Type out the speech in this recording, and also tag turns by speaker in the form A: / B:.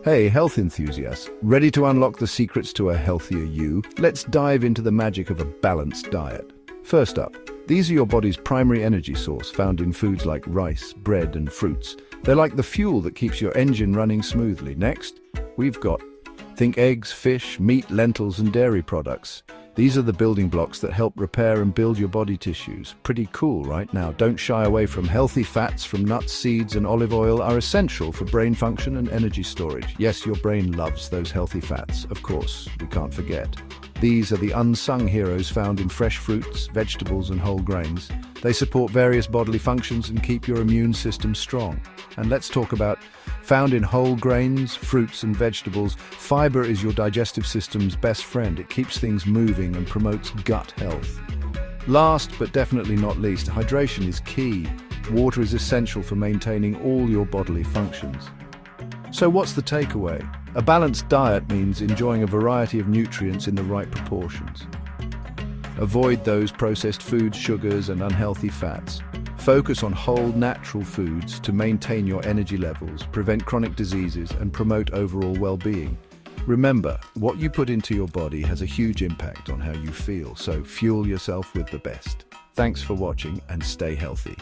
A: Hey, health enthusiasts, ready to unlock the secrets to a healthier you? Let's dive into the magic of a balanced diet. First up, these are your body's primary energy source found in foods like rice, bread, and fruits. They're like the fuel that keeps your engine running smoothly. Next, we've got think eggs, fish, meat, lentils, and dairy products. These are the building blocks that help repair and build your body tissues. Pretty cool, right? Now, don't shy away from healthy fats from nuts, seeds, and olive oil are essential for brain function and energy storage. Yes, your brain loves those healthy fats, of course, we can't forget. These are the unsung heroes found in fresh fruits, vegetables, and whole grains. They support various bodily functions and keep your immune system strong. And let's talk about found in whole grains, fruits, and vegetables. Fiber is your digestive system's best friend. It keeps things moving and promotes gut health. Last but definitely not least, hydration is key. Water is essential for maintaining all your bodily functions. So what's the takeaway? A balanced diet means enjoying a variety of nutrients in the right proportions. Avoid those processed foods, sugars, and unhealthy fats. Focus on whole, natural foods to maintain your energy levels, prevent chronic diseases, and promote overall well-being. Remember, what you put into your body has a huge impact on how you feel, so fuel yourself with the best. Thanks for watching and stay healthy.